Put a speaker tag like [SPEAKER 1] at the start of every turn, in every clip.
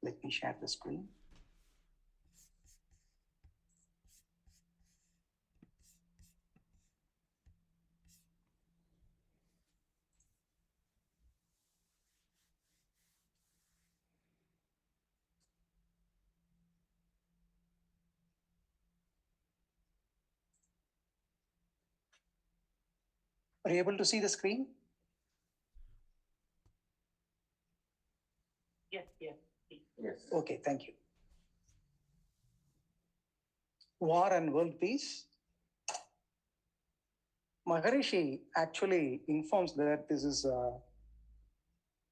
[SPEAKER 1] Let me share the screen. Are you able to see the screen?
[SPEAKER 2] Yes.
[SPEAKER 1] Okay, thank you. War and world peace. Maharishi actually informs that this is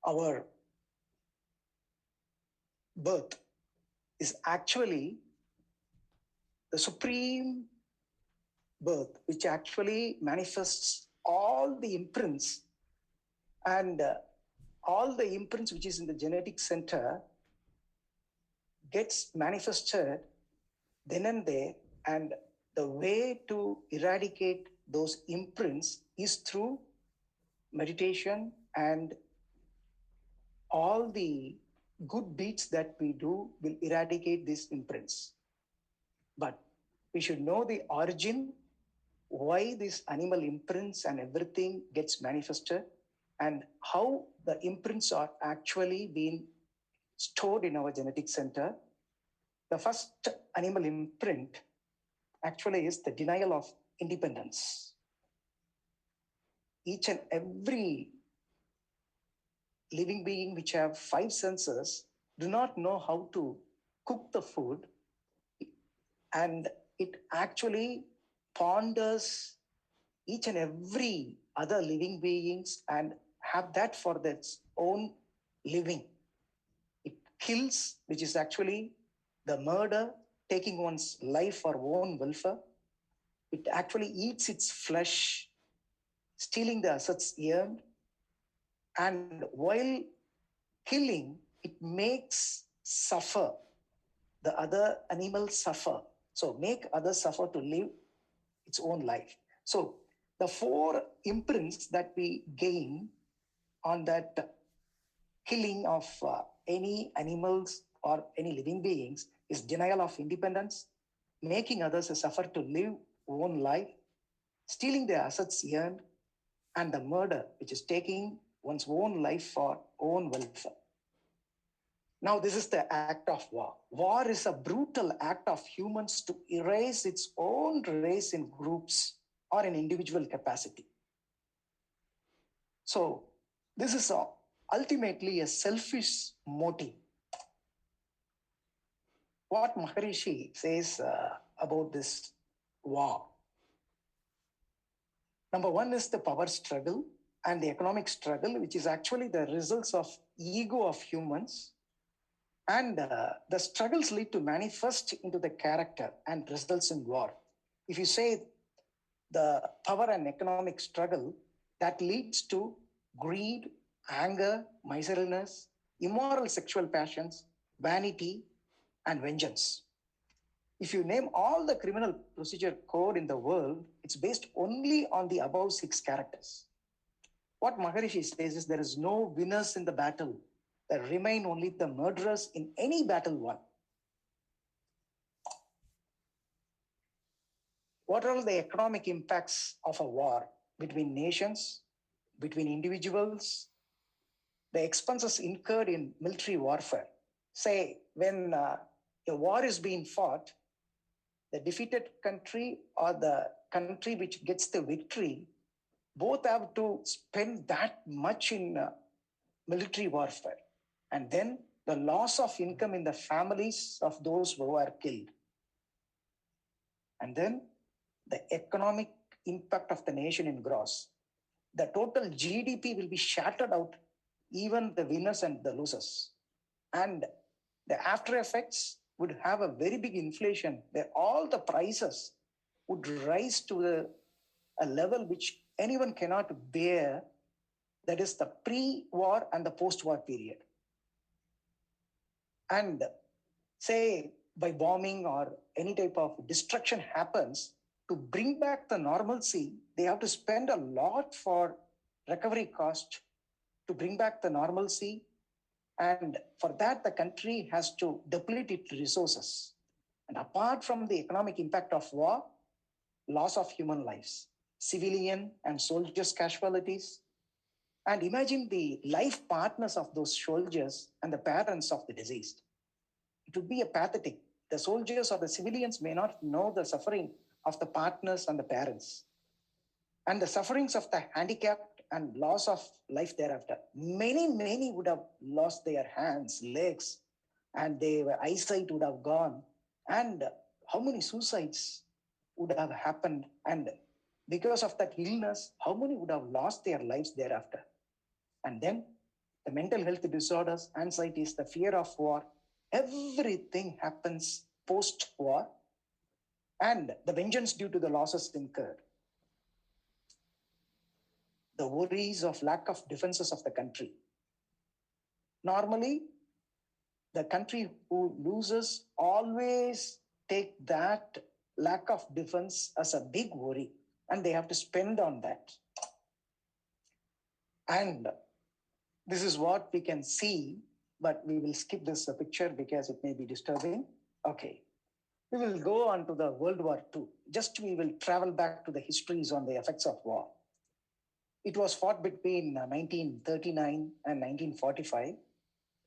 [SPEAKER 1] our birth is actually the supreme birth, which actually manifests all the imprints and all the imprints which is in the genetic center gets manifested then and there, and the way to eradicate those imprints is through meditation and all the good deeds that we do will eradicate these imprints. But we should know the origin, why these animal imprints and everything gets manifested, and how the imprints are actually being stored in our genetic center. The first animal imprint actually is the denial of independence. Each and every living being which have five senses do not know how to cook the food, and it actually ponders each and every other living beings and have that for its own living. It kills, which is actually the murder, taking one's life for own welfare. It actually eats its flesh, stealing the assets earned, and while killing, it makes suffer the other animals suffer. So make others suffer to live its own life. So the four imprints that we gain on that killing of any animals or any living beings is denial of independence, making others suffer to live own life, stealing their assets earned, and the murder, which is taking one's own life for own welfare. Now, this is the act of war. War is a brutal act of humans to erase its own race in groups or in individual capacity. So, this is ultimately a selfish motive. What Maharishi says about this war. Number one is the power struggle and the economic struggle, which is actually the results of ego of humans. And the struggles lead to manifest into the character and results in war. If you say the power and economic struggle, that leads to greed, anger, miserliness, immoral sexual passions, vanity, and vengeance. If you name all the criminal procedure code in the world, it's based only on the above six characters. What Maharishi says is there is no winners in the battle. There remain only the murderers in any battle won. What are the economic impacts of a war between nations, between individuals, the expenses incurred in military warfare? Say, when a war is being fought, the defeated country or the country which gets the victory, both have to spend that much in military warfare. And then the loss of income in the families of those who are killed. And then the economic impact of the nation in gross. The total GDP will be shattered out, even the winners and the losers. And the after effects would have a very big inflation where all the prices would rise to a level which anyone cannot bear. That is the pre-war and the post-war period. And say by bombing or any type of destruction happens, to bring back the normalcy, they have to spend a lot for recovery cost to bring back the normalcy And for that, the country has to deplete its resources. And apart from the economic impact of war, loss of human lives, civilian and soldiers' casualties, and imagine the life partners of those soldiers and the parents of the deceased. It would be a pathetic. The soldiers or the civilians may not know the suffering of the partners and the parents, and the sufferings of the handicapped and loss of life thereafter. Many would have lost their hands, legs, and their eyesight would have gone. And how many suicides would have happened? And because of that illness, how many would have lost their lives thereafter? And then the mental health disorders, anxieties, the fear of war, everything happens post-war, and the vengeance due to the losses incurred. The worries of lack of defenses of the country. Normally, the country who loses always take that lack of defense as a big worry, and they have to spend on that. And this is what we can see, but we will skip this picture because it may be disturbing. Okay. We will go on to the World War II. Just we will travel back to the histories on the effects of war. It was fought between 1939 and 1945.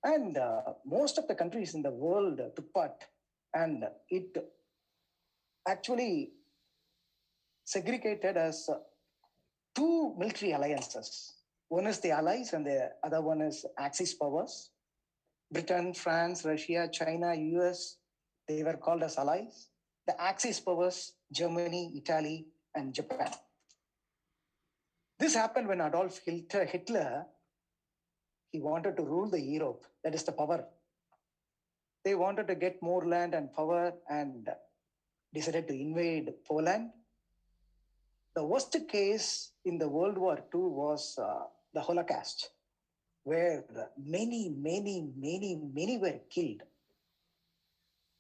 [SPEAKER 1] And most of the countries in the world took part. And it actually segregated as two military alliances. One is the Allies and the other one is Axis powers. Britain, France, Russia, China, US, they were called as allies. The Axis powers, Germany, Italy, and Japan. This happened when Adolf Hitler, he wanted to rule the Europe, that is the power. They wanted to get more land and power and decided to invade Poland. The worst case in the World War II was the Holocaust, where many were killed.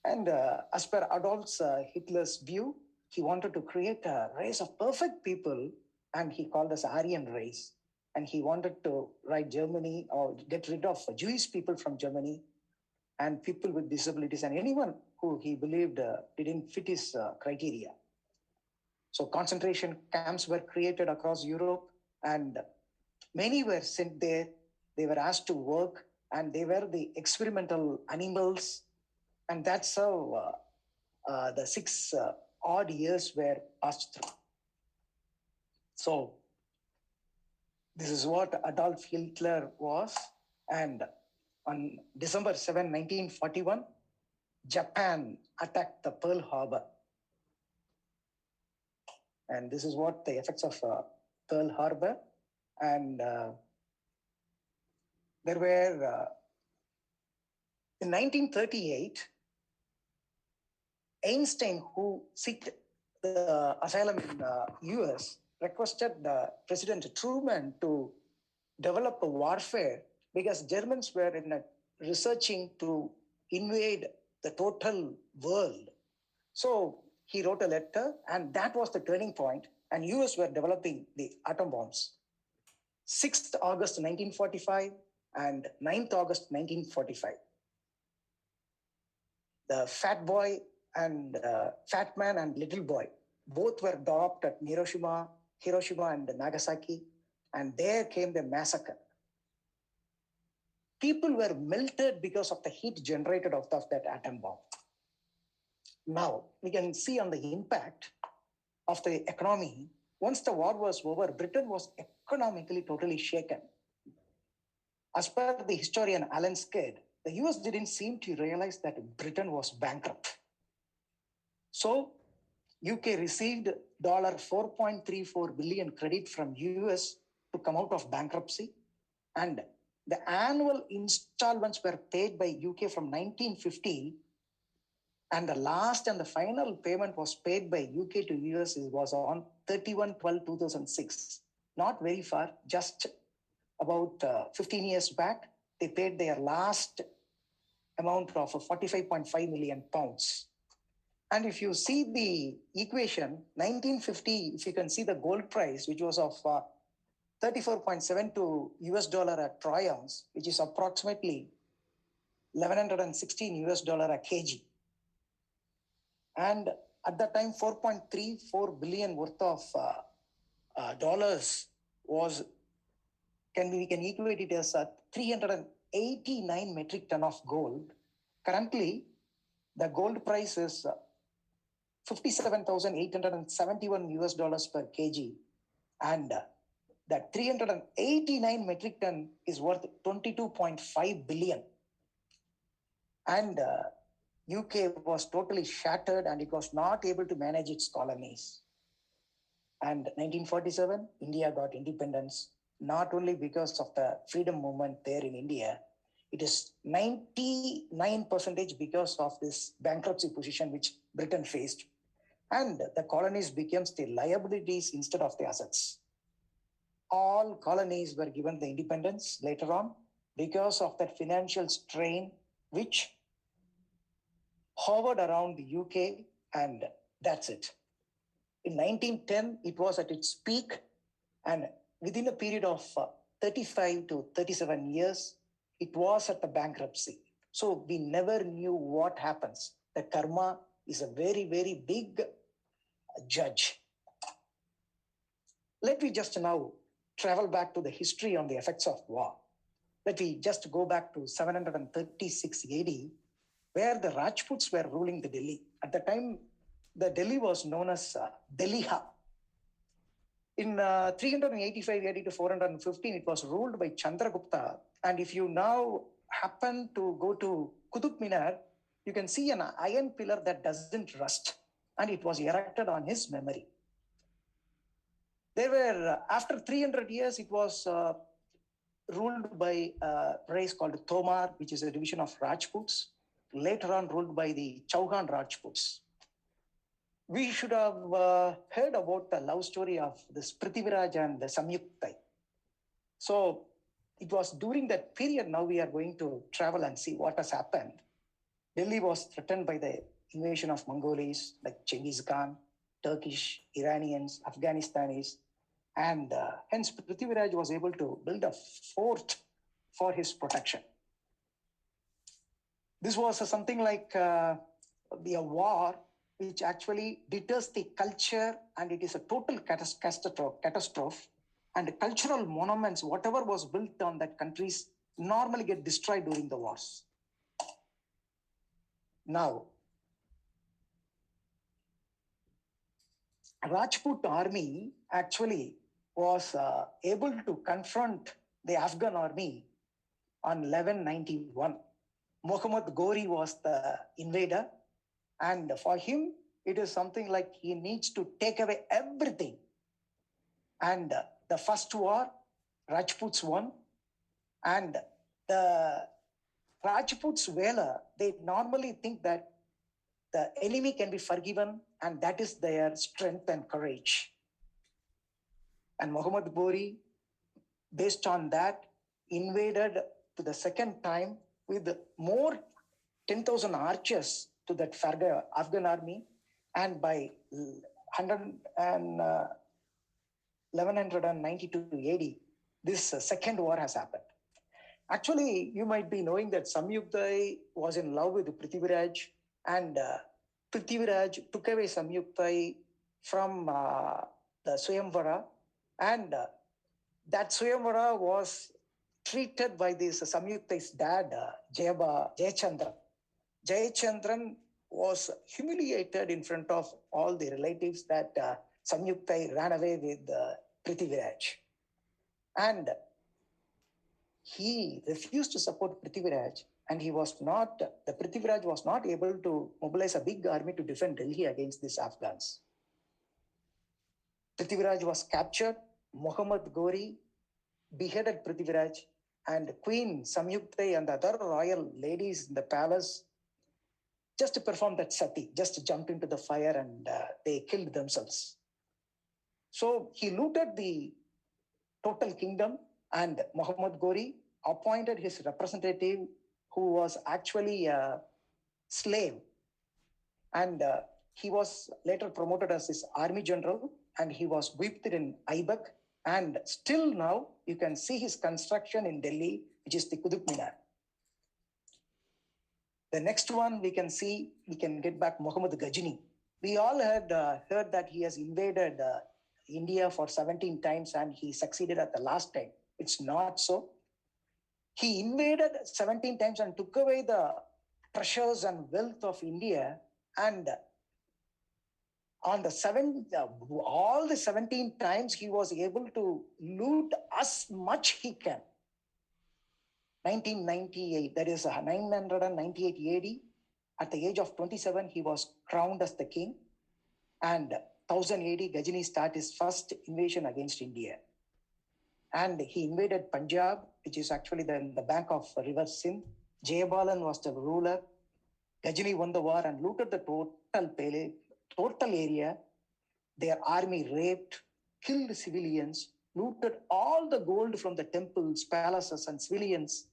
[SPEAKER 1] And as per Adolf Hitler's view, he wanted to create a race of perfect people, and he called us Aryan race. And he wanted to write Germany or get rid of Jewish people from Germany and people with disabilities and anyone who he believed didn't fit his criteria. So concentration camps were created across Europe, and many were sent there. They were asked to work, and they were the experimental animals. And that's how the 6 odd years were passed through. So this is what Adolf Hitler was. And on December 7, 1941, Japan attacked the Pearl Harbor. And this is what the effects of Pearl Harbor. And there were, in 1938, Einstein, who sought the asylum in the US, requested President Truman to develop a warfare because Germans were researching to invade the total world. So he wrote a letter, and that was the turning point, and US were developing the atom bombs. 6th August 1945 and 9th August 1945. The fat boy and fat man and little boy, both were dropped at Hiroshima and Nagasaki, and there came the massacre. People were melted because of the heat generated out of that atom bomb. Now, we can see on the impact of the economy. Once the war was over, Britain was economically totally shaken. As per the historian Alan Sked, the US didn't seem to realize that Britain was bankrupt. So, UK received $4.34 billion credit from US to come out of bankruptcy, and the annual installments were paid by UK from 1950, and the last and the final payment was paid by UK to US was on 31/12/2006. Not very far, just about 15 years back, they paid their last amount of 45.5 million pounds. And if you see the equation, 1950, if you can see the gold price, which was of 34.72 US dollar at troy ounce, which is approximately $1,116 a kg. And at that time, 4.34 billion worth of dollars was, we can equate it as 389 metric ton of gold. Currently, the gold price is $57,871 per kg. And that 389 metric ton is worth 22.5 billion. And UK was totally shattered and it was not able to manage its colonies. And 1947, India got independence, not only because of the freedom movement there in India, it is 99% because of this bankruptcy position which Britain faced. And the colonies became the liabilities instead of the assets. All colonies were given the independence later on because of that financial strain which hovered around the UK, and that's it. In 1910, it was at its peak, and within a period of 35 to 37 years, it was at the bankruptcy. So we never knew what happens. The karma is a very, very big judge. Let me just now travel back to the history on the effects of war. Let me just go back to 736 AD, where the Rajputs were ruling the Delhi. At the time, the Delhi was known as Delhiha. In 385 AD to 415, it was ruled by Chandragupta. And if you now happen to go to Qutub Minar, you can see an iron pillar that doesn't rust. And it was erected on his memory. There were, after 300 years, it was ruled by a race called Tomar, which is a division of Rajputs, later on ruled by the Chauhan Rajputs. We should have heard about the love story of this Prithviraj and the Samyuktai. So it was during that period, now we are going to travel and see what has happened. Delhi was threatened by the invasion of Mongols like Genghis Khan, Turkish, Iranians, Afghanistanis, and hence Prithviraj was able to build a fort for his protection. This was something like a war which actually deters the culture, and it is a total catastrophe. And the cultural monuments, whatever was built on that countries, normally get destroyed during the wars. Now, Rajput army actually was able to confront the Afghan army on 1191. Muhammad Ghori was the invader, and for him, it is something like he needs to take away everything. And the first war, Rajputs won, and the Rajputs valor, they normally think that the enemy can be forgiven, and that is their strength and courage. And Muhammad Ghori, based on that, invaded to the second time with more 10,000 archers to that Afghan army, and by 1192 AD, this second war has happened. Actually, you might be knowing that Samyuktai was in love with Prithviraj, and Prithviraj took away Samyuktai from the Swayamvara, and that Swayamvara was treated by this Samyuktai's dad, Jayachandran. Jayachandran was humiliated in front of all the relatives that Samyuktai ran away with Prithviraj. And he refused to support Prithviraj, and the Prithviraj was not able to mobilize a big army to defend Delhi against these Afghans. Prithviraj was captured, Muhammad Ghori beheaded Prithviraj, and Queen Samyuktai and the other royal ladies in the palace just to perform that sati, just jumped into the fire and they killed themselves. So he looted the total kingdom, and Muhammad Ghori appointed his representative, who was actually a slave. And he was later promoted as his army general, and he was whipped in Aibak. And still now, you can see his construction in Delhi, which is the Qutub Minar. The next one we can see, we can get back Muhammad Ghajini. We all had heard that he has invaded India for 17 times and he succeeded at the last time. It's not so. He invaded 17 times and took away the treasures and wealth of India. And on the all the 17 times, he was able to loot as much he can. 1998, that is 998 AD. At the age of 27, he was crowned as the king. And 1000 AD, Ghajini started his first invasion against India. And he invaded Punjab, which is actually the bank of River Sindh. Jayabalan was the ruler. Ghajini won the war and looted the total area. Their army raped, killed civilians, looted all the gold from the temples, palaces, and civilians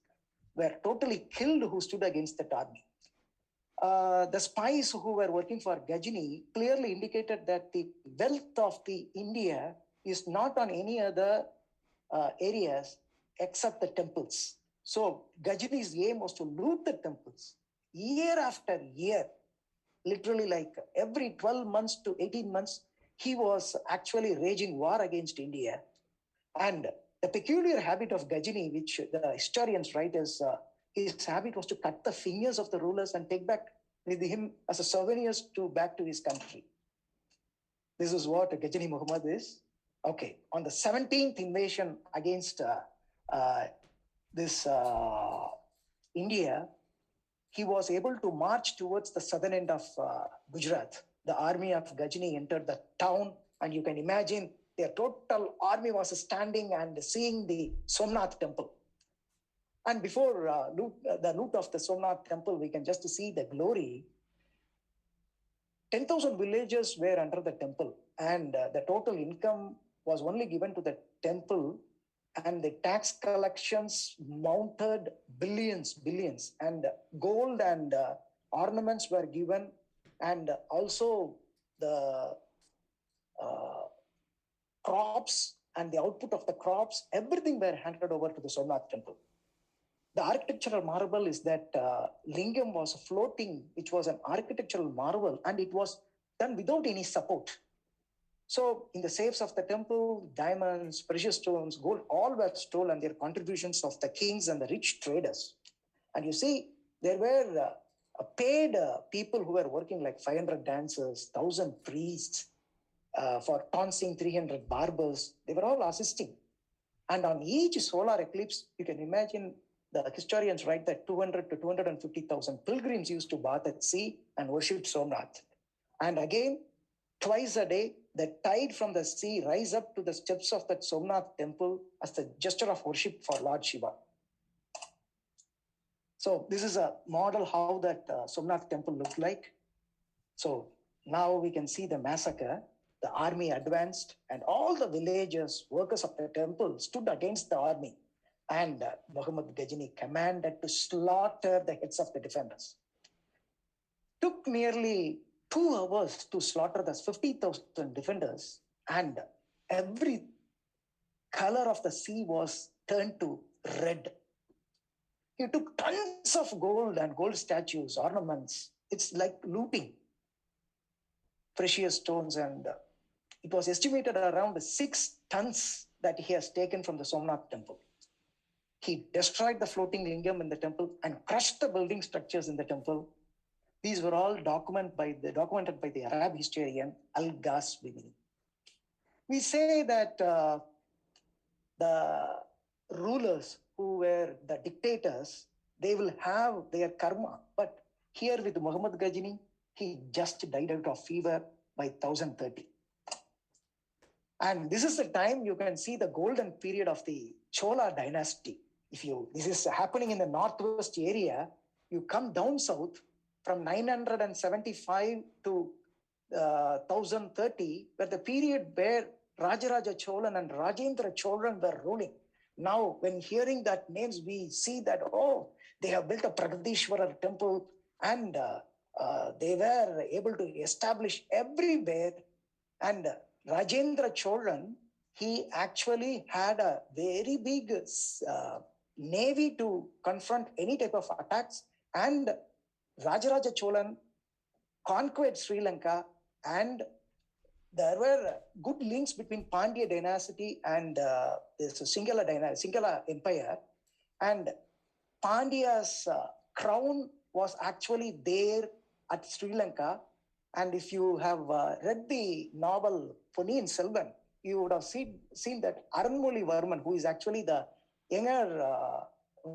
[SPEAKER 1] were totally killed who stood against that army. The spies who were working for Ghajini clearly indicated that the wealth of the India is not on any other areas except the temples. So Ghajini's aim was to loot the temples year after year, literally like every 12 months to 18 months, he was actually waging war against India. And the peculiar habit of Ghajini, which the historians write is his habit was to cut the fingers of the rulers and take back with him as a souvenirs back to his country. This is what Ghajini Muhammad is. Okay, on the 17th invasion against India, he was able to march towards the southern end of Gujarat. The army of Ghajini entered the town, and you can imagine their total army was standing and seeing the Somnath temple. And before the loot of the Somnath temple, we can just see the glory. 10,000 villagers were under the temple, and the total income was only given to the temple, and the tax collections mounted billions, and gold and ornaments were given, and also the crops and the output of the crops, everything were handed over to the Somnath temple. The architectural marvel is that lingam was floating, which was an architectural marvel, and it was done without any support. So in the safes of the temple, diamonds, precious stones, gold, all were stolen, their contributions of the kings and the rich traders. And you see, there were paid people who were working like 500 dancers, 1,000 priests, for tonsing 300 barbers. They were all assisting. And on each solar eclipse, you can imagine the historians write that 200 to 250,000 pilgrims used to bath at sea and worship Somnath. And again, twice a day, the tide from the sea rise up to the steps of that Somnath temple as the gesture of worship for Lord Shiva. So this is a model how that Somnath temple looked like. So now we can see the massacre. The army advanced and all the villagers, workers of the temple stood against the army. And Muhammad Ghajini commanded to slaughter the heads of the defenders. Took nearly 2 hours to slaughter the 50,000 defenders, and every color of the sea was turned to red. He took tons of gold and gold statues, ornaments. It's like looting. Precious stones, and it was estimated around 6 tons that he has taken from the Somnath temple. He destroyed the floating lingam in the temple and crushed the building structures in the temple. These were all documented by the Arab historian Al-Ghazvini. We say that the rulers who were the dictators, they will have their karma. But here with Muhammad Ghajini, he just died out of fever by 1030. And this is the time you can see the golden period of the Chola dynasty. This is happening in the northwest area, you come down south from 975 to 1030, where the period where Rajaraja Cholan and Rajendra Cholan were ruling. Now, when hearing that names, we see that, they have built a Pradeshwara Temple, and they were able to establish everywhere. And Rajendra Cholan, he actually had a very big navy to confront any type of attacks, and Rajaraja Cholan conquered Sri Lanka, and there were good links between Pandya dynasty and this Sinhala Empire. And Pandya's crown was actually there at Sri Lanka. And if you have read the novel Ponniyin Selvan, you would have seen that Aranmoli Varman, who is actually the younger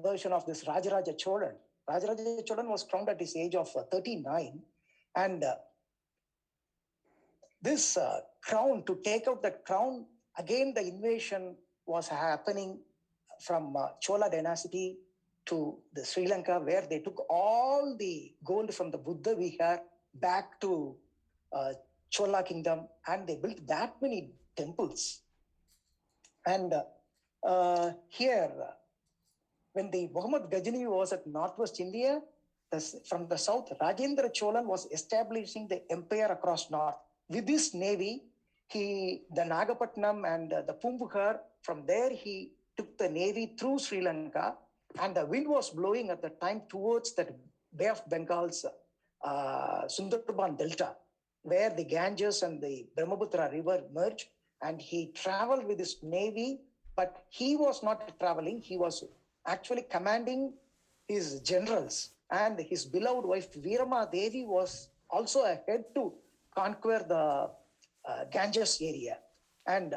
[SPEAKER 1] version of this Rajaraja Cholan. Rajaraja Cholan was crowned at his age of 39. And this crown, to take out that crown, again the invasion was happening from Chola dynasty to the Sri Lanka, where they took all the gold from the Buddha Vihar back to Chola kingdom, and they built that many temples. And here, when the Muhammad Ghazali was at northwest India, from the south, Rajendra Cholan was establishing the empire across north. With this navy, the Nagapattinam and the Pumbukhar, from there he took the navy through Sri Lanka, and the wind was blowing at the time towards that Bay of Bengal's Sundarban Delta, where the Ganges and the Brahmaputra river merge, and he traveled with his navy, but he was not traveling, he was actually commanding his generals, and his beloved wife Veerama Devi was also ahead to conquer the Ganges area. And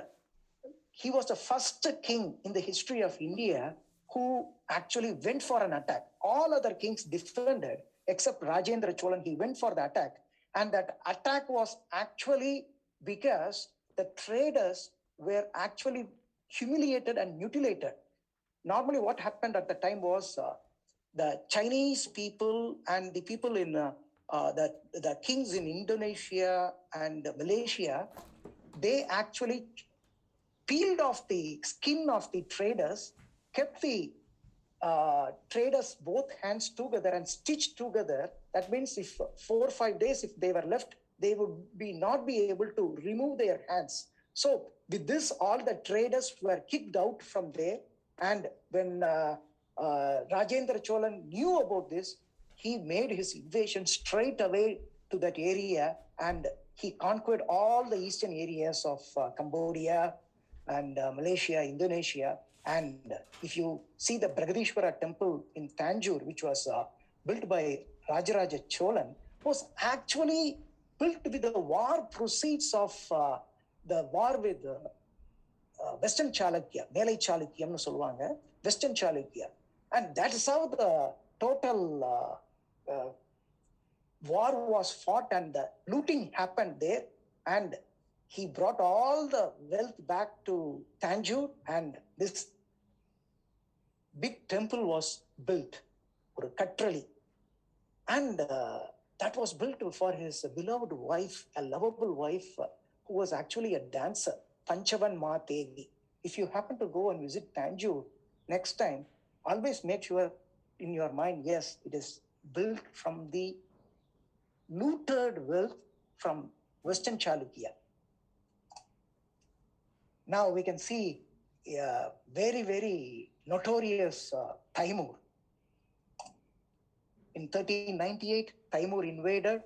[SPEAKER 1] he was the first king in the history of India who actually went for an attack. All other kings defended, except Rajendra Cholan. He went for the attack. And that attack was actually because the traders were actually humiliated and mutilated. Normally what happened at the time was the Chinese people and the people in the kings in Indonesia and Malaysia, they actually peeled off the skin of the traders, kept the traders both hands together and stitched together. That means if 4 or 5 days, if they were left, they would not be able to remove their hands. So with this, all the traders were kicked out from there. And when Rajendra Cholan knew about this, he made his invasion straight away to that area, and he conquered all the eastern areas of Cambodia and Malaysia, Indonesia. And if you see the Pradeshwara Temple in Tanjore, which was built by Rajaraja Cholan, was actually built with the war proceeds of the war with Western Chalukya, Melai Chalukyamnu solluvaanga, Western Chalukya. And that is how the total war was fought, and the looting happened there. And he brought all the wealth back to Tanjore, and this big temple was built, or Katrali. And that was built for his beloved wife, a lovable wife who was actually a dancer, Panchavan Ma Devi. If you happen to go and visit Tanjore next time, always make sure in your mind, yes, it is built from the looted wealth from Western Chalukya. Now we can see a very, very notorious Taimur. In 1398, Taimur invaded,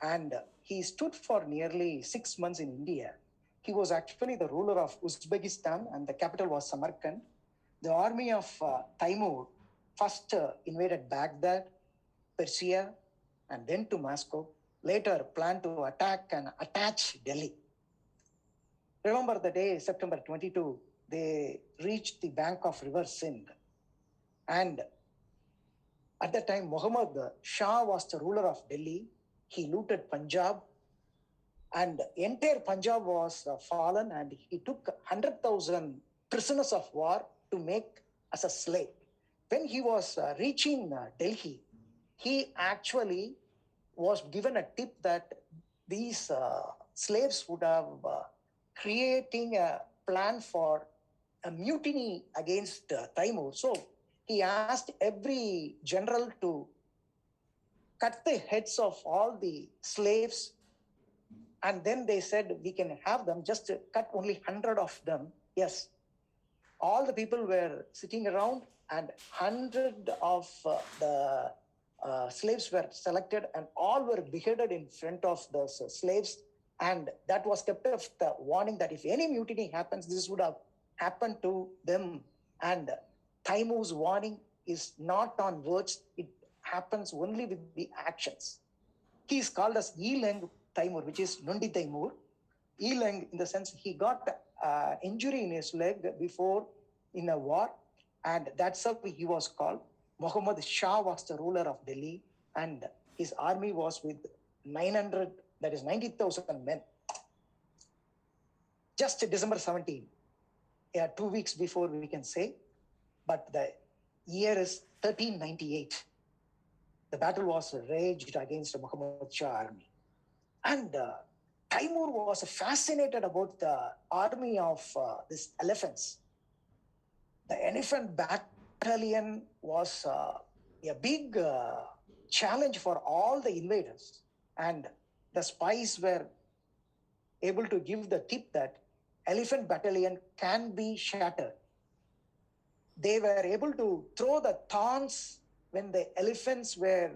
[SPEAKER 1] and he stood for nearly 6 months in India. He was actually the ruler of Uzbekistan, and the capital was Samarkand. The army of Taimur first invaded Baghdad, Persia, and then to Moscow. Later planned to attack and attach Delhi. Remember the day, September 22, they reached the bank of River Sindh. And at that time, Muhammad Shah was the ruler of Delhi. He looted Punjab, and entire Punjab was fallen, and he took 100,000 prisoners of war to make as a slave. When he was reaching Delhi, he actually was given a tip that these slaves would have creating a plan for a mutiny against Taimur. So he asked every general to cut the heads of all the slaves, and then they said, we can have them, just cut only 100 of them. Yes, all the people were sitting around, and 100 of the slaves were selected and all were beheaded in front of the slaves. And that was kept as the warning that if any mutiny happens, this would have happened to them. And Taimur's warning is not on words, it happens only with the actions. He is called as Ileng Taimur, which is Nundi Taimur. Ileng, in the sense he got injury in his leg before in a war, and that's how he was called. Muhammad Shah was the ruler of Delhi, and his army was with 900, that is 90,000 men. Just December 17, 2 weeks before we can say, but the year is 1398. The battle was raged against the Muhammad Shah army. And Taimur was fascinated about the army of these elephants. The elephant battalion was a big challenge for all the invaders. And the spies were able to give the tip that elephant battalion can be shattered. They were able to throw the thorns when the elephants were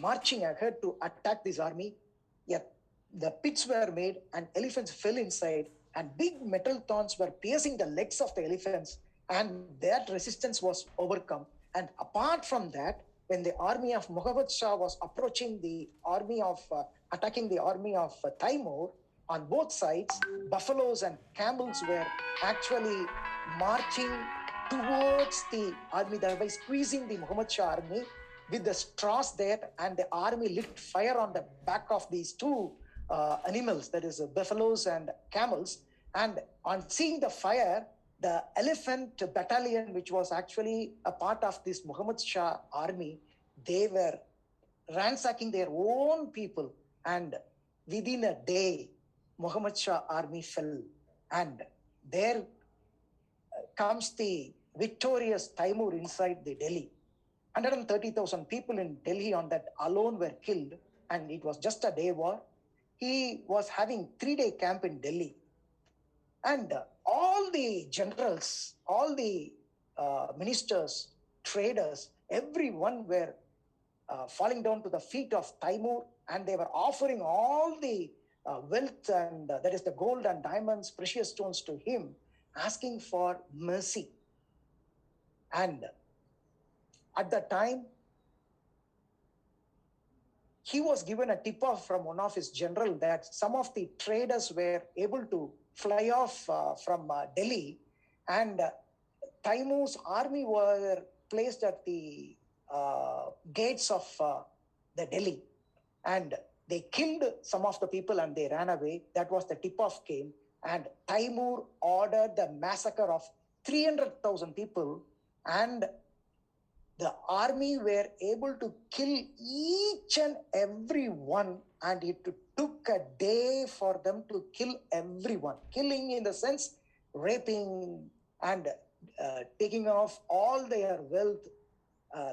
[SPEAKER 1] marching ahead to attack this army. Yet the pits were made and elephants fell inside, and big metal thorns were piercing the legs of the elephants, and that resistance was overcome. And apart from that, when the army of Muhammad Shah was approaching the army of, attacking the army of Taimur, on both sides, buffaloes and camels were actually marching towards the army, thereby squeezing the Muhammad Shah army with the straws there, and the army lit fire on the back of these two animals, that is buffaloes and camels. And on seeing the fire, the elephant battalion, which was actually a part of this Muhammad Shah army, they were ransacking their own people, and within a day, Muhammad Shah army fell. And there comes the victorious Taimur inside the Delhi. 130,000 people in Delhi on that alone were killed, and it was just a day war. He was having 3-day camp in Delhi. And all the generals, all the ministers, traders, everyone were falling down to the feet of Taimur, and they were offering all the wealth, and that is the gold and diamonds, precious stones to him, asking for mercy. And at that time, he was given a tip-off from one of his general that some of the traders were able to fly off from Delhi, and Taimur's army were placed at the gates of the Delhi, and they killed some of the people and they ran away. That was the tip-off came, and Taimur ordered the massacre of 300,000 people, and the army were able to kill each and every one, and it took a day for them to kill everyone. Killing in the sense, raping and taking off all their wealth,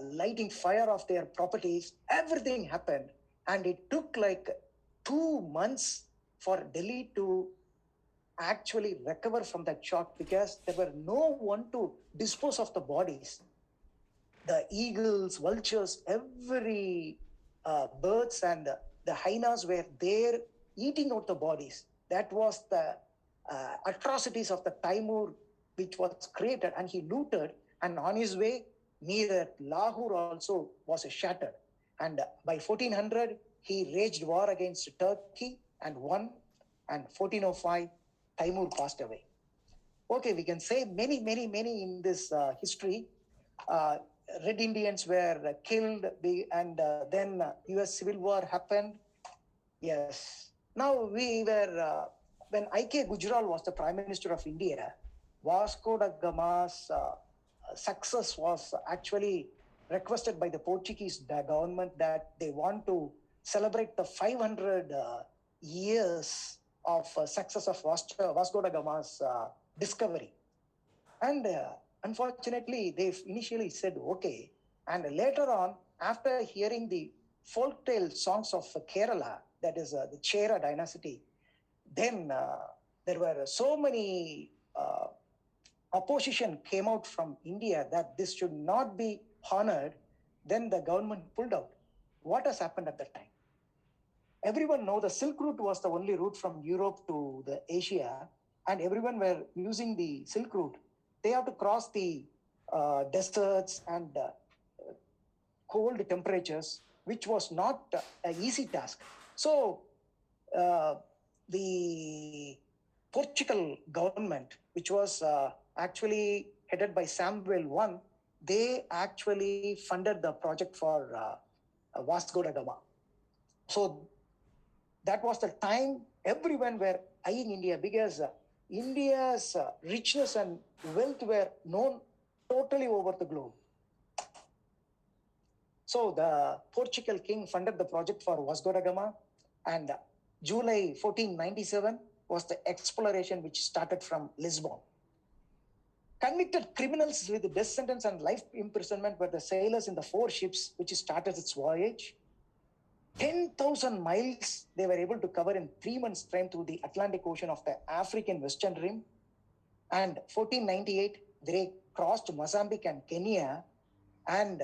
[SPEAKER 1] lighting fire of their properties, everything happened. And it took like 2 months for Delhi to actually recover from that shock, because there were no one to dispose of the bodies. The eagles, vultures, every birds and the hyenas were there eating out the bodies. That was the atrocities of the Taimur which was created, and he looted, and on his way near Lahore also was shattered. And by 1400, he waged war against Turkey and won, and 1405, Taimur passed away. Okay, we can say many in this history. Red Indians were killed, and then US Civil War happened. Yes. Now we were, when I.K. Gujral was the Prime Minister of India, Vasco da Gama's success was actually requested by the Portuguese government that they want to celebrate the 500 years of success of Vasco da Gama's discovery. And unfortunately, they initially said okay. And later on, after hearing the folktale songs of Kerala, that is the Chera dynasty, then there were so many opposition came out from India that this should not be honored. Then the government pulled out. What has happened at that time? Everyone knows the Silk Route was the only route from Europe to the Asia, and everyone were using the Silk Route. They have to cross the deserts and cold temperatures, which was not an easy task. So the Portugal government, which was actually headed by Samuel I, they actually funded the project for Vasco da Gama. So that was the time everyone were eyeing India, because India's richness and wealth were known totally over the globe. So the Portugal king funded the project for Vasco da Gama, and July 1497 was the exploration which started from Lisbon. Convicted criminals with death sentence and life imprisonment were the sailors in the 4 ships which started its voyage. 10,000 miles they were able to cover in 3 months' time through the Atlantic Ocean of the African Western Rim. And 1498, they crossed Mozambique and Kenya, and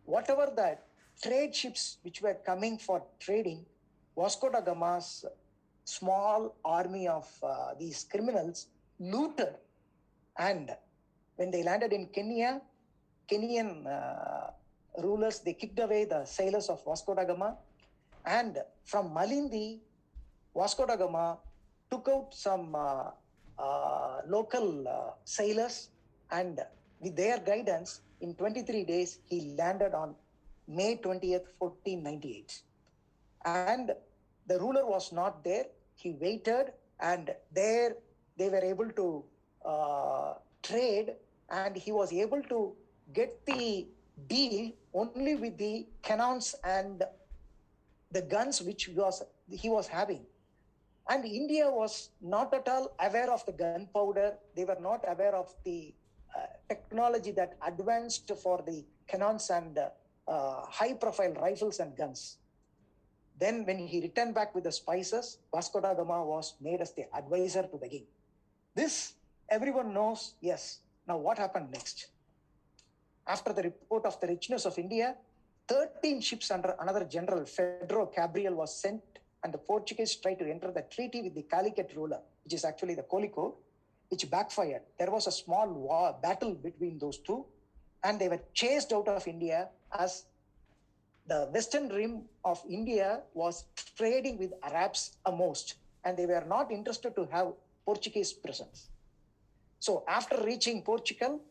[SPEAKER 1] whatever the trade ships which were coming for trading, Vasco da Gama's small army of these criminals looted. And when they landed in Kenya, Kenyan rulers, they kicked away the sailors of Vasco da Gama. And from Malindi, Vasco da Gama took out some local sailors, and with their guidance, in 23 days, he landed on May 20th, 1498. And the ruler was not there. He waited, and there they were able to trade, and he was able to get the deal only with the cannons and the guns which he was having. And India was not at all aware of the gunpowder. They were not aware of the technology that advanced for the cannons and high-profile rifles and guns. Then when he returned back with the spices, Vasco da Gama was made as the advisor to the king. This everyone knows, yes. Now what happened next? After the report of the richness of India, 13 ships under another general, Pedro Cabriel, was sent, and the Portuguese tried to enter the treaty with the Calicut ruler, which is actually the Colico, which backfired. There was a small battle between those two, and they were chased out of India, as the western rim of India was trading with Arabs most, and they were not interested to have Portuguese presence. So after reaching Portugal,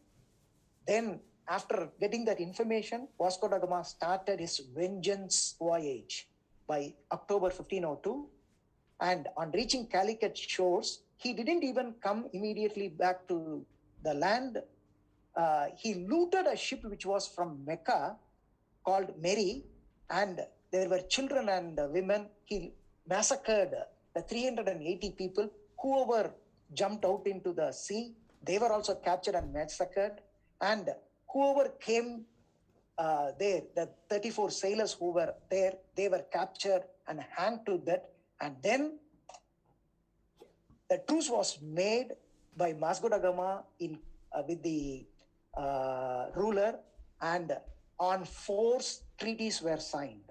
[SPEAKER 1] then after getting that information, Vasco da Gama started his vengeance voyage by October 1502. And on reaching Calicut shores, he didn't even come immediately back to the land. He looted a ship which was from Mecca called Mary, and there were children and women. He massacred the 380 people. Whoever jumped out into the sea, they were also captured and massacred. And whoever came there, the 34 sailors who were there, they were captured and hanged to death. And then the truce was made by Vasco da Gama with the ruler, and on force treaties were signed.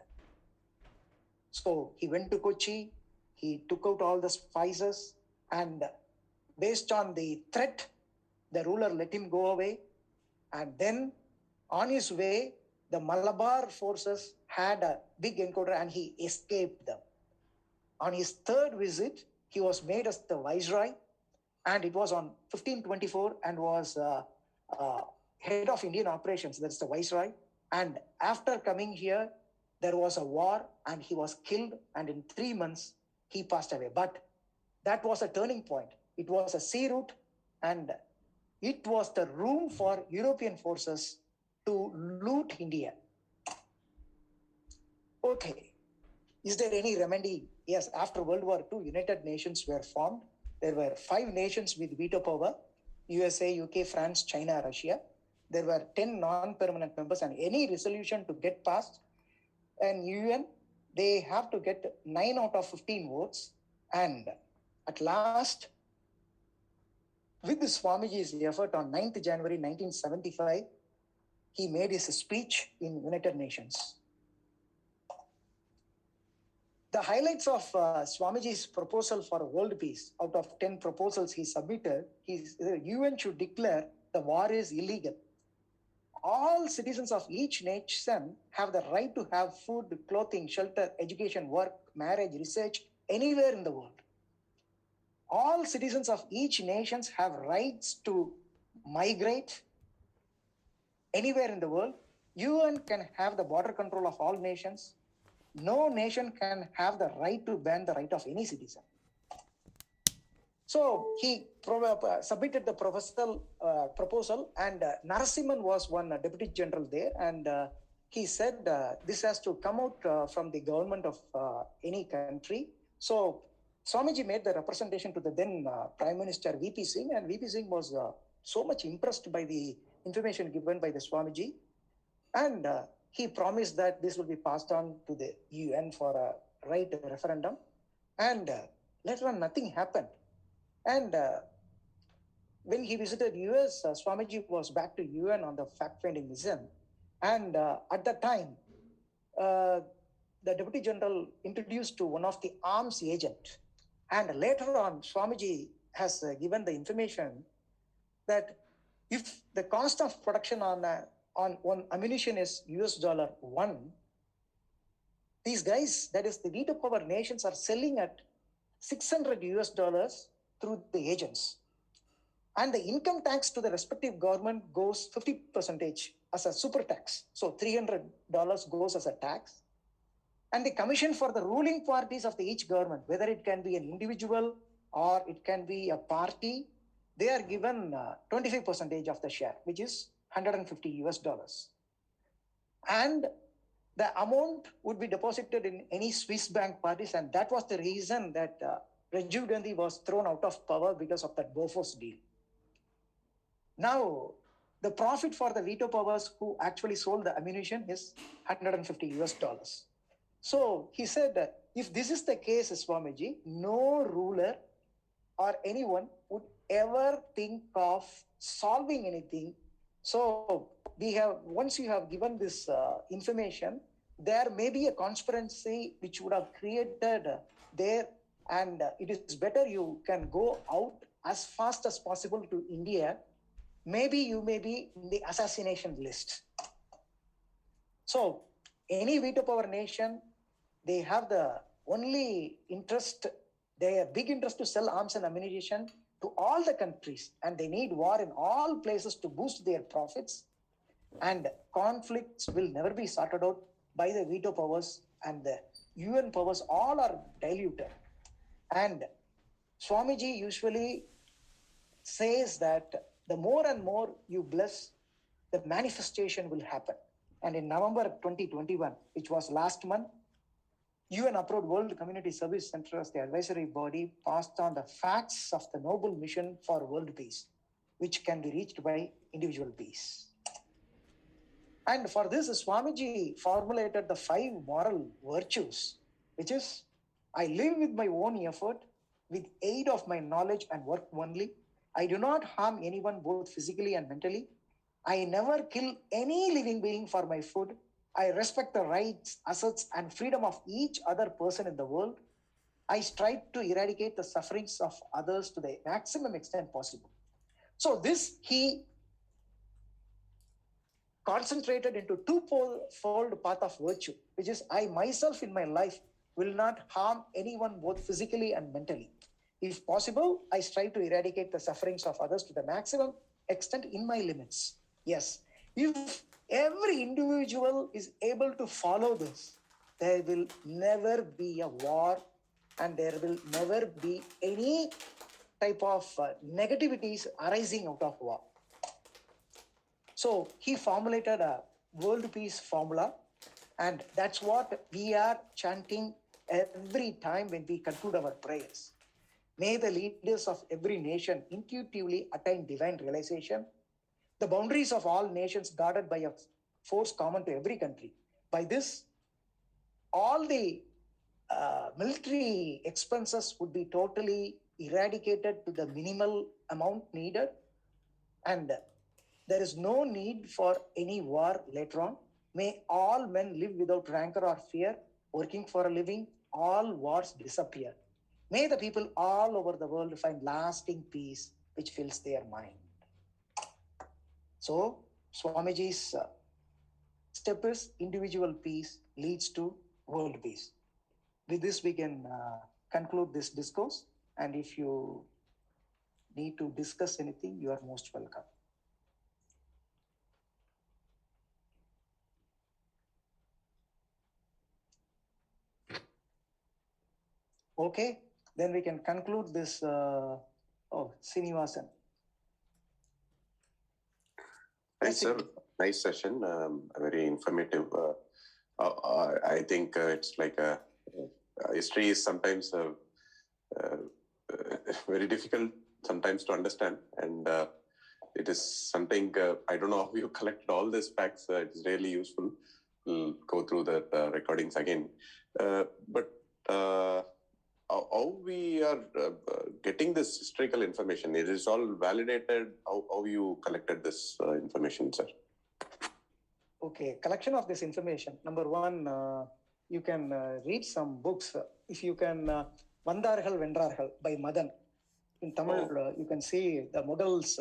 [SPEAKER 1] So he went to Kochi, he took out all the spices, and based on the threat, the ruler let him go away. And then on his way, the Malabar forces had a big encounter and he escaped them. On his third visit, he was made as the viceroy, and it was on 1524, and was head of Indian operations, that's the viceroy. And after coming here, there was a war and he was killed, and in 3 months, he passed away. But that was a turning point. It was a sea route, and it was the room for European forces to loot India. Okay. Is there any remedy? Yes, after World War II, United Nations were formed. There were 5 nations with veto power: USA, UK, France, China, Russia. There were 10 non-permanent members, and any resolution to get passed in UN, they have to get 9 out of 15 votes. And at last, with the Swamiji's effort, on 9th January 1975, he made his speech in United Nations. The highlights of Swamiji's proposal for world peace, out of 10 proposals he submitted, the UN should declare the war is illegal. All citizens of each nation have the right to have food, clothing, shelter, education, work, marriage, research, anywhere in the world. All citizens of each nation have rights to migrate anywhere in the world. UN can have the border control of all nations. No nation can have the right to ban the right of any citizen. So he submitted the proposal, and Narasimhan was one deputy general there, and he said this has to come out from the government of any country. So Swamiji made the representation to the then Prime Minister VP Singh, and VP Singh was so much impressed by the information given by the Swamiji, and he promised that this will be passed on to the UN for a right referendum. And later on, nothing happened. And when he visited US, Swamiji was back to UN on the fact-finding mission. And at that time, the Deputy General introduced to one of the arms agent. And later on, Swamiji has given the information that if the cost of production on one ammunition is $1, these guys, that is the veto power nations, are selling at $600 through the agents. And the income tax to the respective government goes 50% as a super tax. So $300 goes as a tax. And the commission for the ruling parties of each government, whether it can be an individual or it can be a party, they are given 25% of the share, which is $150. And the amount would be deposited in any Swiss bank parties, and that was the reason that Rajiv Gandhi was thrown out of power because of that Bofors deal. Now, the profit for the veto powers who actually sold the ammunition is $150. So he said that if this is the case, Swamiji, no ruler or anyone would ever think of solving anything. So once you have given this information, there may be a conspiracy which would have created there, and it is better you can go out as fast as possible to India. Maybe you may be in the assassination list. So any veto power nation, they have the only interest, they have big interest to sell arms and ammunition to all the countries, and they need war in all places to boost their profits. And conflicts will never be sorted out by the veto powers, and the UN powers all are diluted. And Swamiji usually says that the more and more you bless, the manifestation will happen. And in November 2021, which was last month, UN approved World Community Service Center as the advisory body passed on the facts of the noble mission for world peace, which can be reached by individual peace. And for this, Swamiji formulated the 5 moral virtues, which is, I live with my own effort, with aid of my knowledge and work only. I do not harm anyone both physically and mentally. I never kill any living being for my food. I respect the rights, assets, and freedom of each other person in the world. I strive to eradicate the sufferings of others to the maximum extent possible. So this he concentrated into two-fold path of virtue, which is I myself in my life will not harm anyone both physically and mentally. If possible, I strive to eradicate the sufferings of others to the maximum extent in my limits. Yes, if every individual is able to follow this, there will never be a war, and there will never be any type of negativities arising out of war. So he formulated a world peace formula, and that's what we are chanting every time when we conclude our prayers. May the leaders of every nation intuitively attain divine realization, the boundaries of all nations guarded by a force common to every country. By this, all the military expenses would be totally eradicated to the minimal amount needed, and There is no need for any war later on. May all men live without rancor or fear, working for a living, all wars disappear. May the people all over the world find lasting peace which fills their mind. So, Swamiji's step is individual peace leads to world peace. With this, we can conclude this discourse. And if you need to discuss anything, you are most welcome. Okay, then we can conclude this. Srinivasan.
[SPEAKER 2] Thanks, sir. Nice session. Very informative. I think it's like history is sometimes very difficult sometimes to understand, and it is something I don't know how you collected all these facts. It's really useful. We'll go through the recordings again, but how we are getting this historical information? It is all validated. How you collected this information, sir?
[SPEAKER 1] Okay, collection of this information. Number one, you can read some books. If you can, Vandargal Vendrargal by Madan. In Tamil, you can see the Mughals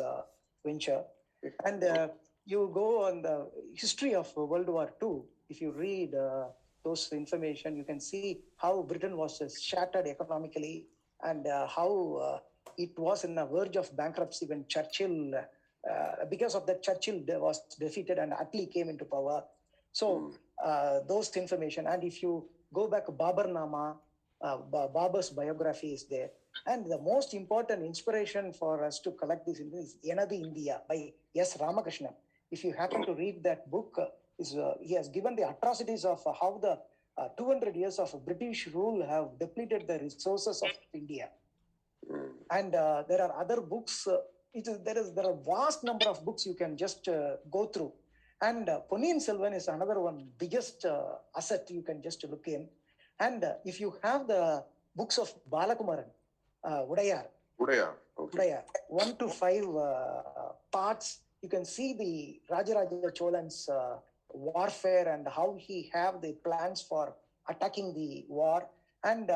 [SPEAKER 1] venture. And you go on the history of World War II. If you read those information, you can see how Britain was shattered economically and how it was in the verge of bankruptcy when Churchill, because of that, Churchill was defeated and Attlee came into power. So those information, and if you go back, Babarnama, Babar's biography is there. And the most important inspiration for us to collect this is Enadu India by S. Ramakrishnan. If you happen to read that book, he has given the atrocities of how the 200 years of British rule have depleted the resources of India. And there are other books. There are a vast number of books you can just go through. And Ponniyin Selvan is another one, biggest asset you can just look in. And if you have the books of Balakumaran, Udayar,
[SPEAKER 2] okay.
[SPEAKER 1] 1 to 5 parts, you can see the Rajaraja Cholan's warfare and how he have the plans for attacking the war, and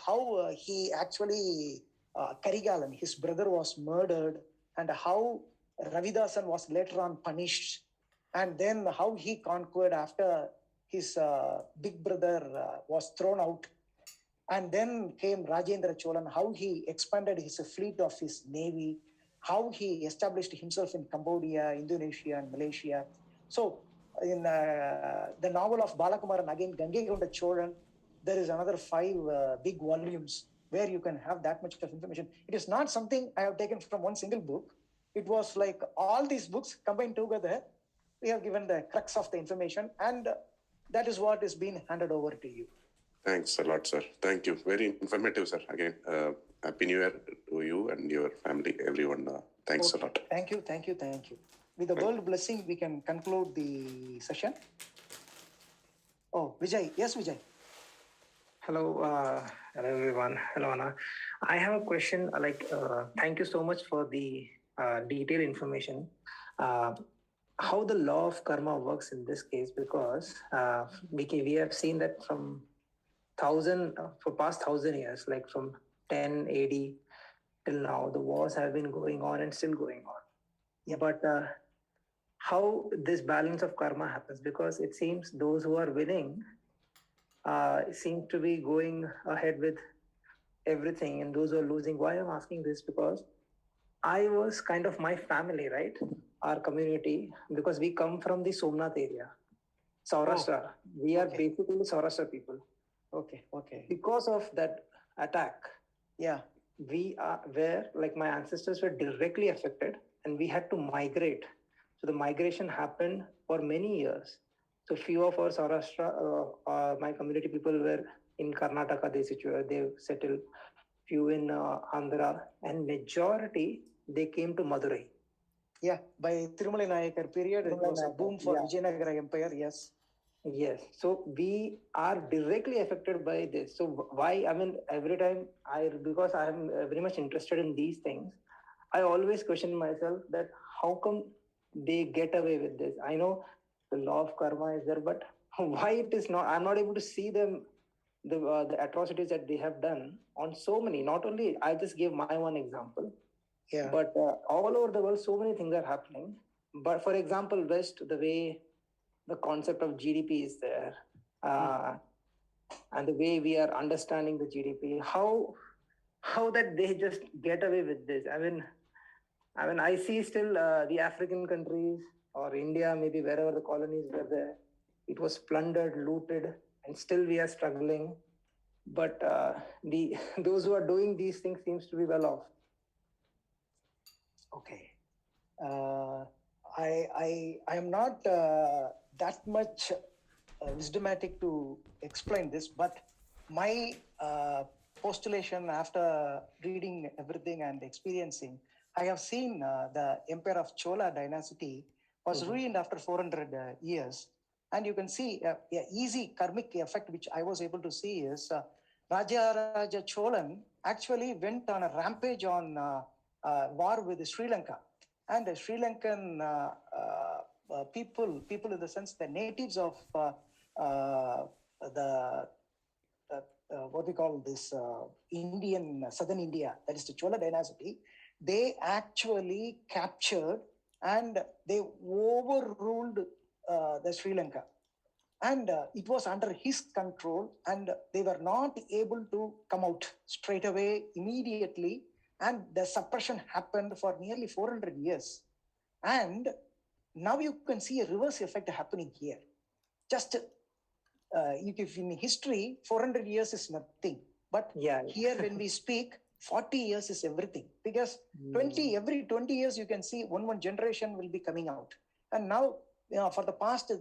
[SPEAKER 1] how he actually, Karigalan, his brother was murdered, and how Ravidasan was later on punished, and then how he conquered after his big brother was thrown out. And then came Rajendra Cholan, how he expanded his fleet of his navy, how he established himself in Cambodia, Indonesia, and Malaysia. So in the novel of Balakumaran, again, Gangegonda Cholan, there is another 5 big volumes where you can have that much of information. It is not something I have taken from one single book. It was like all these books combined together. We have given the crux of the information, and that is what is being handed over to you.
[SPEAKER 2] Thanks a lot, sir. Thank you. Very informative, sir. Again, Happy New Year to you and your family, everyone. Thanks a lot.
[SPEAKER 1] Thank you. With the world blessing, we can conclude the session. Oh, Vijay. Yes, Vijay.
[SPEAKER 3] Hello, everyone. Hello, Anna. I have a question. Thank you so much for the detailed information. How the law of karma works in this case, because we have seen that from for past 1,000 years, like from 10 AD till now, the wars have been going on and still going on. Yeah, but how this balance of karma happens, because it seems those who are winning seem to be going ahead with everything, and those who are losing. Why I'm asking this, because I was kind of my family, right? Our community, because we come from the Somnath area, Saurashtra. We are basically Saurashtra people.
[SPEAKER 1] Okay.
[SPEAKER 3] Because of that attack, we are my ancestors were directly affected, and we had to migrate. So the migration happened for many years. So few of our Saurashtra, my community people were in Karnataka. They settled. Few in Andhra, and majority they came to Madurai.
[SPEAKER 1] Yeah, by Tirumala Nayakar period, it was a boom for Vijayanagara Empire.
[SPEAKER 3] Yes. So we are directly affected by this. So why? I mean, every time because I am very much interested in these things, I always question myself that how come they get away with this? I know the law of karma is there, but why it is not? I'm not able to see them, the atrocities that they have done on so many. Not only, I just gave my one example,
[SPEAKER 1] Yeah.
[SPEAKER 3] but all over the world, so many things are happening. But for example, West, the way the concept of GDP is there, and the way we are understanding the GDP, how that they just get away with this. I mean, I see still the African countries or India, maybe wherever the colonies were there, it was plundered, looted, and still we are struggling. But the those who are doing these things seems to be well off.
[SPEAKER 1] Okay. I am not that much wisdomatic to explain this, but my postulation after reading everything and experiencing, I have seen the Empire of Chola dynasty was ruined after 400 years. And you can see a easy karmic effect which I was able to see is Raja Raja Cholan actually went on a rampage on war with Sri Lanka. And the Sri Lankan people in the sense the natives of the what we call this Indian, southern India, that is the Chola dynasty, they actually captured and they overruled the Sri Lanka. And it was under his control, and they were not able to come out straight away immediately. And the suppression happened for nearly 400 years. And now you can see a reverse effect happening here. Just if in history, 400 years is nothing. But here, when we speak, 40 years is everything. Because every 20 years, you can see one generation will be coming out. And now, for the past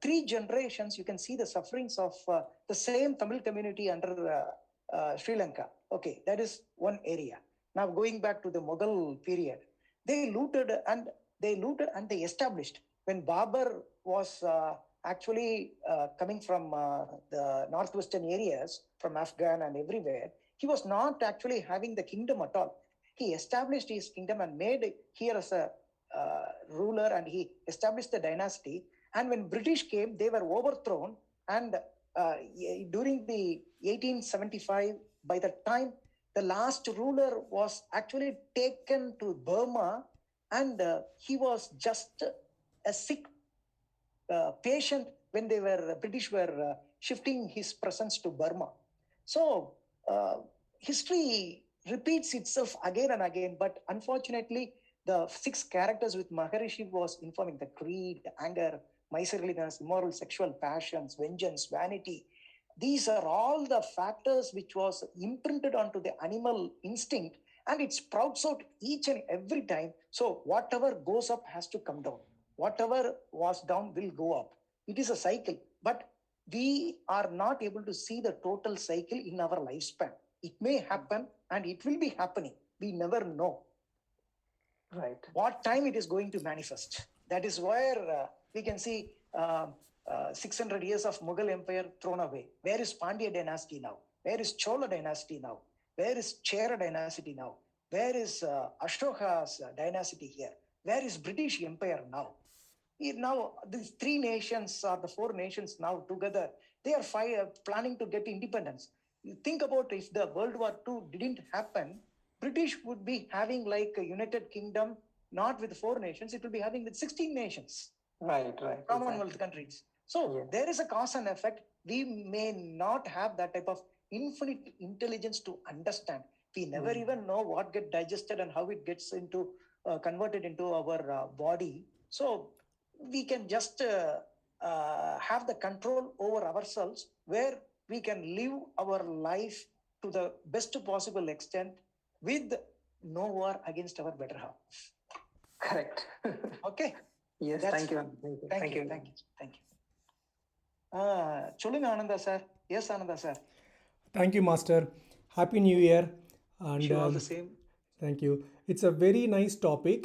[SPEAKER 1] 3 generations, you can see the sufferings of the same Tamil community under Sri Lanka. Okay, that is one area. Now, going back to the Mughal period, they looted and they established. When Babur was actually coming from the northwestern areas, from Afghan and everywhere, he was not actually having the kingdom at all. He established his kingdom and made here as a ruler, and he established the dynasty. And when British came, they were overthrown. And during the 1875, by the time the last ruler was actually taken to Burma, and he was just a sick patient when British were shifting his presence to Burma. So history repeats itself again and again, but unfortunately, the 6 characters with Maharishi was informing the greed, anger, miserliness, immoral sexual passions, vengeance, vanity. These are all the factors which was imprinted onto the animal instinct, and it sprouts out each and every time. So whatever goes up has to come down. Whatever was down will go up. It is a cycle, but we are not able to see the total cycle in our lifespan. It may happen and it will be happening. We never know.
[SPEAKER 3] Right.
[SPEAKER 1] What time it is going to manifest. That is where we can see 600 years of Mughal Empire thrown away. Where is Pandya dynasty now? Where is Chola dynasty now? Where is Chera dynasty now? Where is Ashoka's dynasty here? Where is British Empire now? Now, these 3 nations or the 4 nations now together, they are planning to get independence. You think about if the World War II didn't happen, British would be having like a United Kingdom, not with 4 nations, it will be having with 16 nations.
[SPEAKER 3] Right.
[SPEAKER 1] Commonwealth countries. So there is a cause and effect. We may not have that type of infinite intelligence to understand. We never even know what gets digested and how it gets into converted into our body. So we can just have the control over ourselves, where we can live our life to the best possible extent with no war against our better half.
[SPEAKER 3] Correct.
[SPEAKER 1] Okay.
[SPEAKER 3] Yes, thank you. Thank you.
[SPEAKER 1] சொல்லுங்க Ananda sir. Yes, Ananda sir.
[SPEAKER 4] Thank you, Master. Happy New Year.
[SPEAKER 1] And you all the same.
[SPEAKER 4] Thank you. It's a very nice topic.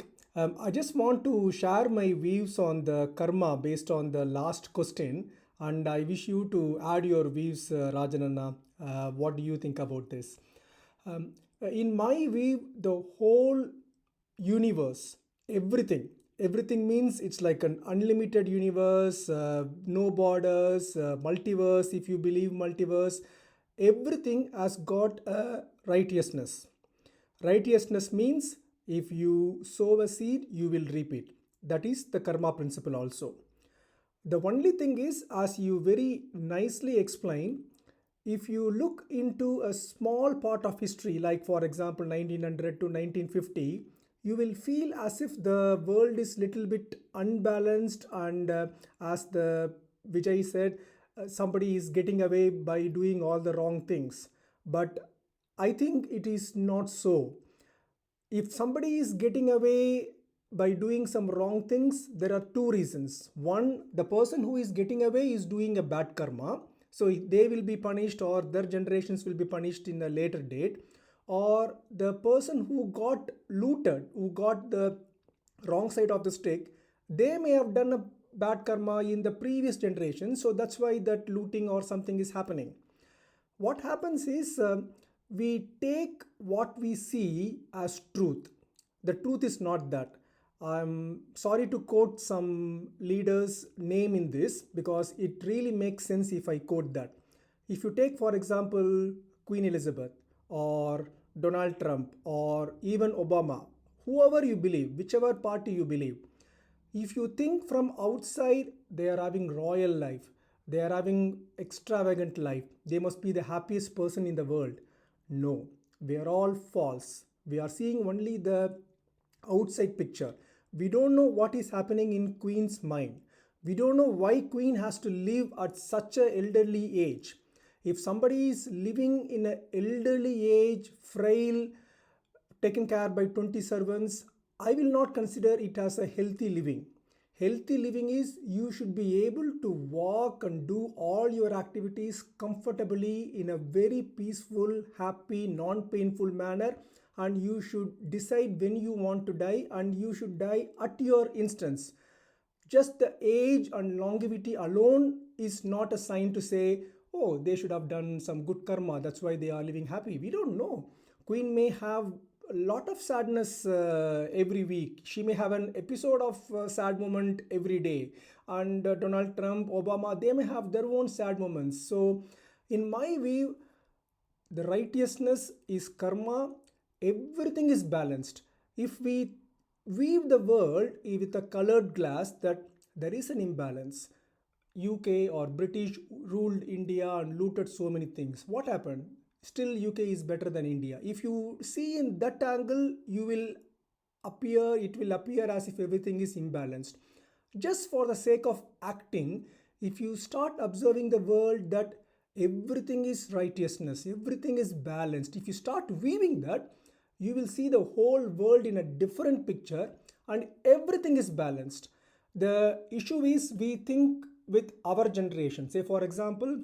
[SPEAKER 4] I just want to share my views on the karma based on the last question, and I wish you to add your views, Rajananna. What do you think about this? In my view, the whole universe Everything means it's like an unlimited universe, no borders, multiverse. If you believe multiverse, everything has got a righteousness. Righteousness means if you sow a seed, you will reap it. That is the karma principle also. The only thing is, as you very nicely explain, if you look into a small part of history, like for example 1900 to 1950, you will feel as if the world is little bit unbalanced, and as the Vijay said, somebody is getting away by doing all the wrong things. But I think it is not so. If somebody is getting away by doing some wrong things, there are two reasons. One, the person who is getting away is doing a bad karma, so they will be punished, or their generations will be punished in a later date. Or the person who got looted, who got the wrong side of the stick, they may have done a bad karma in the previous generation, so that's why that looting or something is happening. What happens is, we take what we see as truth. The truth is not that. I'm sorry to quote some leaders' name in this, because it really makes sense if I quote that. If you take, for example, Queen Elizabeth or Donald Trump or even Obama, whoever you believe, whichever party you believe, if you think from outside they are having royal life, they are having extravagant life, they must be the happiest person in the world. No, we are all false. We are seeing only the outside picture. We don't know what is happening in Queen's mind. We don't know why Queen has to live at such a elderly age. If somebody is living in an elderly age, frail, taken care by 20 servants, I will not consider it as a healthy living. Healthy living is you should be able to walk and do all your activities comfortably in a very peaceful, happy, non painful manner, and you should decide when you want to die, and you should die at your instance. Just the age and longevity alone is not a sign to say, oh, they should have done some good karma, that's why they are living happy. We don't know. Queen may have a lot of sadness every week. She may have an episode of sad moment every day. And Donald Trump, Obama, they may have their own sad moments. So, in my view, the righteousness is karma. Everything is balanced. If we weave the world with a colored glass, that there is an imbalance. UK or British ruled India and looted so many things. What happened? Still UK is better than India. If you see in that angle, it will appear as if everything is imbalanced. Just for the sake of acting, if you start observing the world that everything is righteousness, everything is balanced, if you start weaving that, you will see the whole world in a different picture, and everything is balanced. The issue is we think with our generation. Say, for example,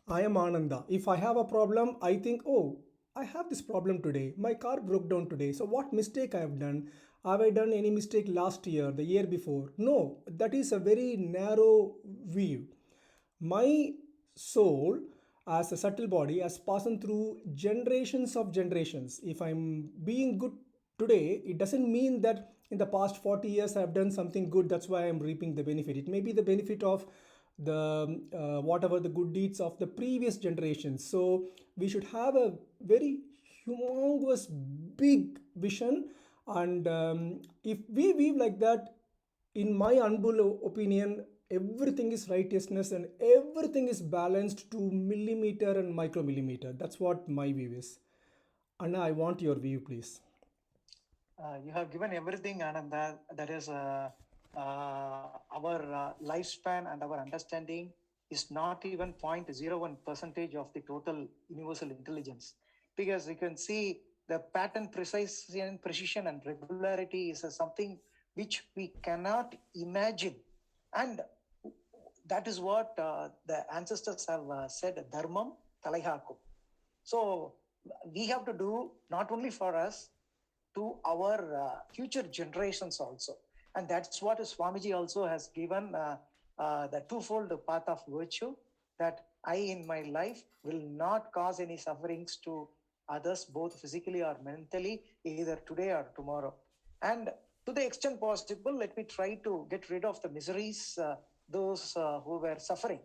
[SPEAKER 4] I am Ananda. If I have a problem, I think, oh, I have this problem today. My car broke down today. So, what mistake I have done? Have I done any mistake last year, the year before? No, that is a very narrow view. My soul, as a subtle body, has passed through generations of generations. If I'm being good today, it doesn't mean that in the past 40 years I've done something good, that's why I'm reaping the benefit. It may be the benefit of the whatever the good deeds of the previous generations. So we should have a very humongous big vision, and if we weave like that, in my humble opinion, everything is righteousness and everything is balanced to millimeter and micromillimeter. That's what my view is. Anna, I want your view, please.
[SPEAKER 1] You have given everything, Ananda. That is our lifespan and our understanding is not even 0.01 percentage of the total universal intelligence, because you can see the pattern precision and regularity is something which we cannot imagine, and that is what the ancestors have said, dharmam talaihakum. So we have to do not only for us, to our future generations also. And that's what Swamiji also has given the twofold path of virtue, that I in my life will not cause any sufferings to others, both physically or mentally, either today or tomorrow. And to the extent possible, let me try to get rid of the miseries, those who were suffering.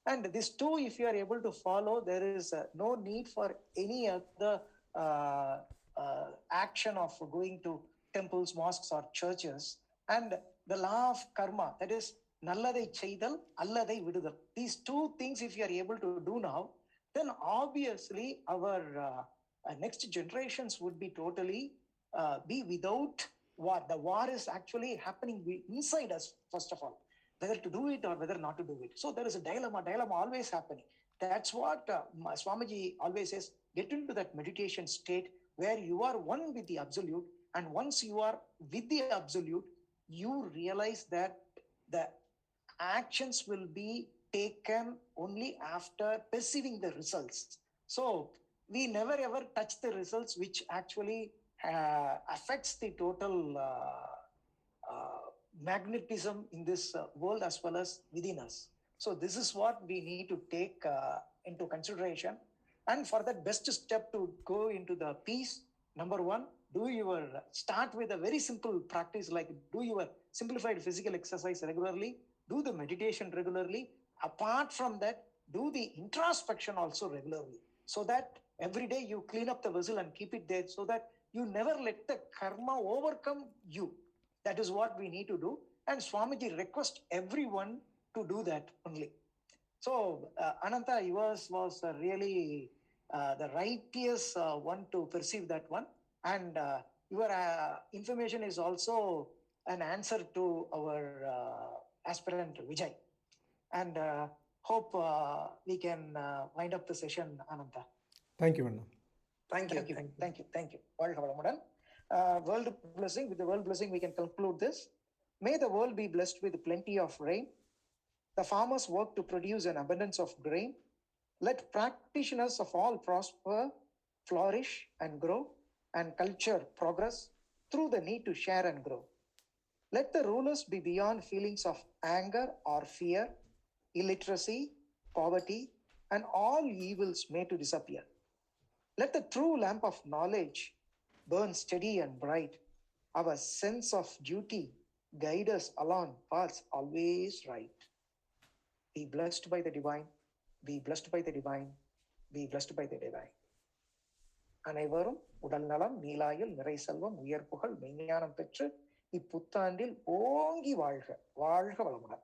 [SPEAKER 1] And these two, if you are able to follow, there is no need for any other uh, action of going to temples, mosques, or churches. And the law of karma, that is, நல்லதை செய்தல் அல்லதை விடுதல். These two things, if you are able to do now, then obviously our next generations would be totally be without war. The war is actually happening inside us, first of all, whether to do it or whether not to do it. So there is a dilemma always happening. That's what Swamiji always says, get into that meditation state where you are one with the absolute. And once you are with the absolute, you realize that the actions will be taken only after perceiving the results. So we never ever touch the results, which actually affects the total magnetism in this world as well as within us. So this is what we need to take into consideration. And for that, best step to go into the peace, number one, start with a very simple practice, like do your simplified physical exercise regularly, do the meditation regularly. Apart from that, do the introspection also regularly, so that every day you clean up the vessel and keep it there, so that you never let the karma overcome you. That is what we need to do. And Swamiji requests everyone to do that only. So Ananta, yours was really the righteous one to perceive that one. And your information is also an answer to our aspirant Vijay. And hope we can wind up the session, Ananta.
[SPEAKER 4] Thank you, Anna.
[SPEAKER 3] Thank you.
[SPEAKER 1] Thank you. வாழ்க வளமுடன். World blessing. With the world blessing, we can conclude this. May the world be blessed with plenty of rain. The farmers work to produce an abundance of grain. Let practitioners of all prosper, flourish, and grow, and culture progress through the need to share and grow. Let the rulers be beyond feelings of anger or fear, illiteracy, poverty, and all evils made to disappear. Let the true lamp of knowledge burn steady and bright. Our sense of duty guide us along paths always right. Be blessed by the divine, be blessed by the divine, be blessed by the divine. அனைவரும் உடல் நலம், நீலாயுள், நிறை செல்வம், உயர் புகழ், மெய்ஞானம் பெற்று இப்புத்தாண்டில் ஓங்கி வாழ்க. வாழ்க வளமுடன்.